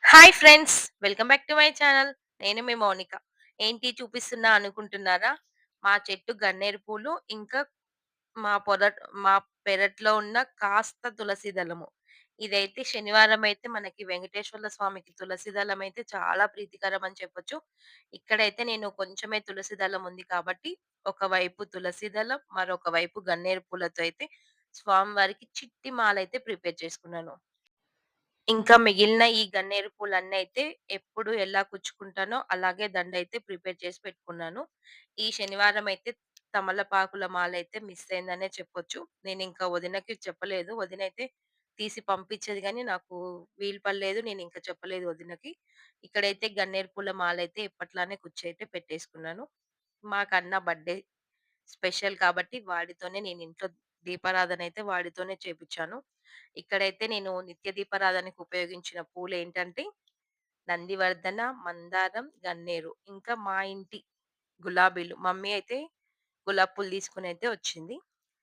Hi friends! Welcome back to my channel. నేను మీ మౌనిక. ఏంటి చూపిస్తున్నా అనుకుంటున్నారా? మా చెట్టు గన్నేరు పూలు, ఇంకా మా మా పెరట్లో ఉన్న కాస్త తులసి దళము. ఇదైతే శనివారం అయితే మనకి వెంకటేశ్వర్ల స్వామికి తులసి దళం అయితే చాలా ప్రీతికరం అని చెప్పొచ్చు. ఇక్కడైతే నేను కొంచెమే తులసి దళం ఉంది కాబట్టి, ఒకవైపు తులసి దళం, మరొక వైపు గన్నేరు పూలతో అయితే స్వామివారికి చిట్టి మాలైతే ప్రిపేర్ చేసుకున్నాను. ఇంకా మిగిలిన ఈ గన్నేరు పూలన్నీ అయితే ఎప్పుడు ఎలా కుచ్చుకుంటానో అలాగే దండయితే ప్రిపేర్ చేసి పెట్టుకున్నాను. ఈ శనివారం అయితే తమలపాకుల మాలైతే మిస్ అయిందనే చెప్పొచ్చు. నేనింకా వదినకి చెప్పలేదు. వదినైతే తీసి పంపించేది గానీ నాకు వీలు పడలేదు. నేనింక చెప్పలేదు వదినకి. ఇక్కడైతే గన్నేరు పూల మాలైతే ఎప్పట్లానే కుచ్చయితే పెట్టేసుకున్నాను. మాకన్న బర్త్‌డే స్పెషల్ కాబట్టి వాడితోనే నేనింట్లో దీపారాధనైతే వాడితోనే చేపిచ్చాను. ఇక్కడైతే నేను నిత్య దీపారాధనకి ఉపయోగించిన పూలేంటంటే, నందివర్ధన, మందారం, గన్నేరు. ఇంకా మా ఇంటి గులాబీలు. మమ్మీ అయితే గులాబీ పూలు తీసుకొనైతే వచ్చింది.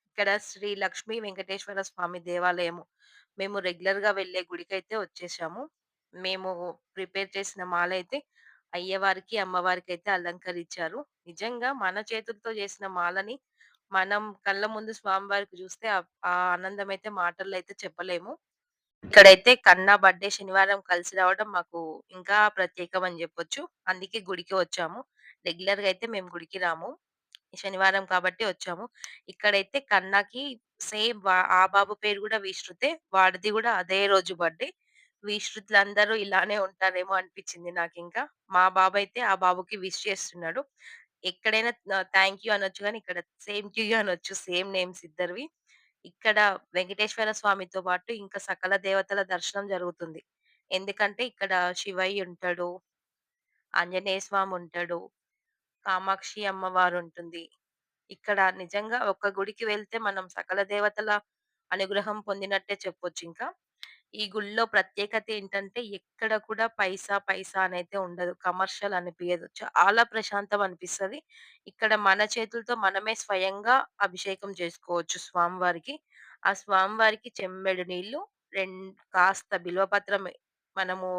ఇక్కడ శ్రీ లక్ష్మీ వెంకటేశ్వర స్వామి దేవాలయము. మేము రెగ్యులర్‌గా వెళ్ళే గుడికైతే వచ్చేసాము. మేము ప్రిపేర్ చేసిన మాలైతే అయ్యవారికి, అమ్మవారికైతే అలంకరించారు. నిజంగా మన చేతులతో చేసిన మాలని మనం కళ్ళ ముందు స్వామివారికి చూస్తే ఆ ఆనందం అయితే మాటల్లో అయితే చెప్పలేము. ఇక్కడైతే కన్నా బర్త్‌డే శనివారం కలిసి రావడం మాకు ఇంకా ప్రత్యేకం అని జెప్పొచ్చు. అందుకే గుడికి వచ్చాము. రెగ్యులర్‌గా అయితే మేము గుడికి రాము. ఈ శనివారం కాబట్టి వచ్చాము. ఇక్కడైతే కన్నాకి సేమ్ ఆ బాబు పేరు గూడా విశ్రుతే. వాడిది గూడా అదే రోజు బర్త్‌డే. విశ్రుతులందరూ ఇలానే ఉంటారేమో అనిపిచ్చింది నాకింకా. మా బాబయితే ఆ బాబుకి విష్ చేస్తున్నాడు. ఎక్కడైనా థాంక్ యూ అనొచ్చు గానీ, ఇక్కడ సేమ్ టు యూ అనొచ్చు. సేమ్ నేమ్స్ ఇద్దరివి. ఇక్కడ వెంకటేశ్వర స్వామితో పాటు ఇంకా సకల దేవతల దర్శనం జరుగుతుంది. ఎందుకంటే ఇక్కడ శివయ్య ఉంటాడు, ఆంజనేయ స్వామి ఉంటాడు, కామాక్షి అమ్మవారుంటుంది. ఇక్కడ నిజంగా ఒక గుడికి వెళ్తే మనం సకల దేవతల అనుగ్రహం పొందినట్టే చెప్పొచ్చింకా. ఈ గుడిలో ప్రత్యేకత ఏంటంటే ఎక్కడ కూడా పైసా, పైసా అనైతే ఉండదు. కమర్షియల్ అనిపియదు. చాలా ప్రశాంతం అనిపిస్తది. ఇక్కడ మన చేతులతో మనమే స్వయంగా అభిషేకం చేసుకోవచ్చు స్వామివారికి. ఆ స్వామివారికి చెంబెడు నీళ్లు, కాస్త బిల్వపత్రం మనము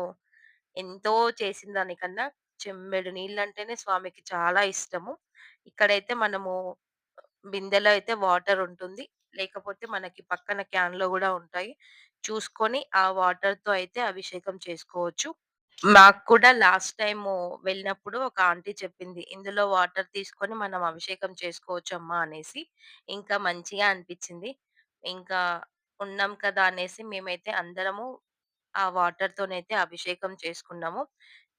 ఎంతో చేసిన దానికన్నా చెంబెడు నీళ్ళంటేనే స్వామికి చాలా ఇష్టము. ఇక్కడైతే మనము బిందెలో అయితే వాటర్ ఉంటుంది. లేకపోతే మనకి పక్కన క్యాన్‌లో గూడా ఉంటాయి. చూసుకొని ఆ వాటర్‌తో అయితే అభిషేకం చేసుకోవచ్చు. మాకు కూడా లాస్ట్ టైము వెళ్ళినప్పుడు ఒక ఆంటీ చెప్పింది. ఇందులో వాటర్ తీసుకొని మనం అభిషేకం చేసుకోవచ్చమ్మా అనేసి. ఇంకా మంచిగా అనిపిచ్చింది. ఇంకా ఉన్నాం కదా అనేసి మేమైతే అందరము ఆ వాటర్‌తోనైతే అభిషేకం చేసుకున్నాము.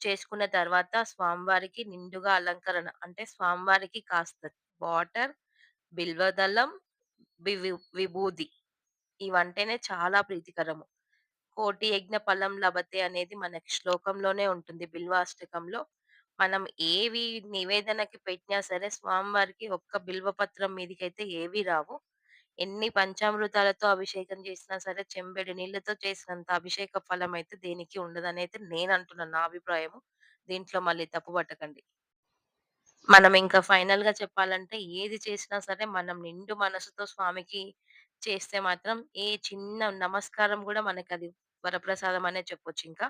చేసుకున్న తర్వాత స్వామివారికి నిండుగా అలంకరణ అంటే స్వామివారికి కాస్త వాటర్, బిల్వదళం, విభూది ఇవంటేనే చాలా ప్రీతికరము. కోటి యజ్ఞ ఫలం లభతే అనేది మనకి శ్లోకంలోనే ఉంటుంది బిల్వాష్టకంలో. మనం ఏవి నివేదనకి పెట్టినా సరే స్వామివారికి ఒక్క బిల్వపత్రం మీదకైతే ఏవి రావు. ఎన్ని పంచామృతాలతో అభిషేకం చేసినా సరే చెంబెడు నీళ్ళతో చేసినంత అభిషేక ఫలం అయితే దేనికి ఉండదనైతే నేనంటున్నాను నా అభిప్రాయము. దీంట్లో మళ్ళీ తప్పు పట్టకండి. మనం ఇంకా ఫైనల్‌గా చెప్పాలంటే ఏది చేసినా సరే మనం నిండు మనసుతో స్వామికి చేస్తే మాత్రం ఏ చిన్న నమస్కారం గూడా మనకది వరప్రసాదం అనే చెప్పొచ్చింకా.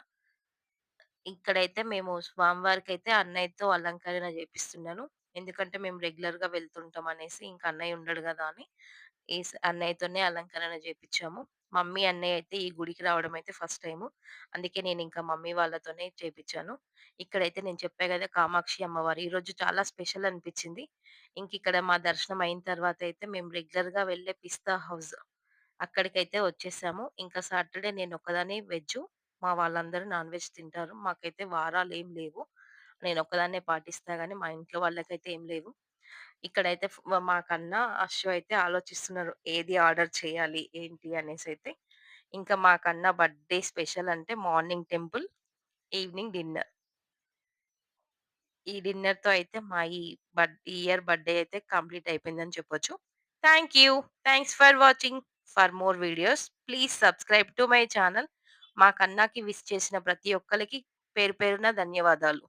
ఇక్కడైతే మేము స్వామివారికైతే అన్నయ్యతో అలంకరణ జేపిస్తున్నాను. ఎందుకంటే మేము రెగ్యులర్‌గా వెళ్తుంటాం అనేసి, ఇంక అన్నయ్య ఉండడు గదా అని అన్నయ్యతోనే అలంకరణ జేపిచ్చాము. మమ్మీ, అన్నయ్య అయితే ఈ గుడికి రావడం అయితే ఫస్ట్ టైము. అందుకే నేనింక మమ్మీ వాళ్ళతోనే చేపిచ్చాను. ఇక్కడైతే నేను చెప్పా గదా! కామాక్షి అమ్మవారు. ఈరోజు చాలా స్పెషల్ అనిపిచ్చింది. ఇంకిక్కడ మా దర్శనం అయిన తర్వాతయితే మేము రెగ్యులర్‌గా వెళ్ళే పిస్తా హౌస్ అక్కడికైతే వచ్చేసాము. ఇంకా సాటర్‌డే నేనొక్కదాన్నే వెజ్జు. మా వాళ్ళందరూ నాన్ వెజ్ తింటారు. మాకైతే వారాలేం లేవు. నేనొక్కదాన్నే పాటిస్తా గానీ, మా ఇంట్లో వాళ్ళకైతే ఏం లేవు. ఇక్కడైతే మాకన్నా అశ్వ అయితే ఆలోచిస్తున్నారు. ఏది ఆర్డర్ చేయాలి, ఏంటి అనేసైతే. ఇంకా మాకన్నా బర్త్‌డే స్పెషల్ అంటే మార్నింగ్ టెంపుల్, ఈవినింగ్ డిన్నర్. ఈ డిన్నర్‌తో అయితే మా ఈ ఇయర్ బర్త్‌డే అయితే కంప్లీట్ అయిపోయిందని చెప్పొచ్చు. Thank you. Thanks for watching. For more videos please subscribe to my channel. మా కన్నాకి విష్ చేసిన ప్రతి ఒక్కళ్ళకి పేరు పేరున ధన్యవాదాలు.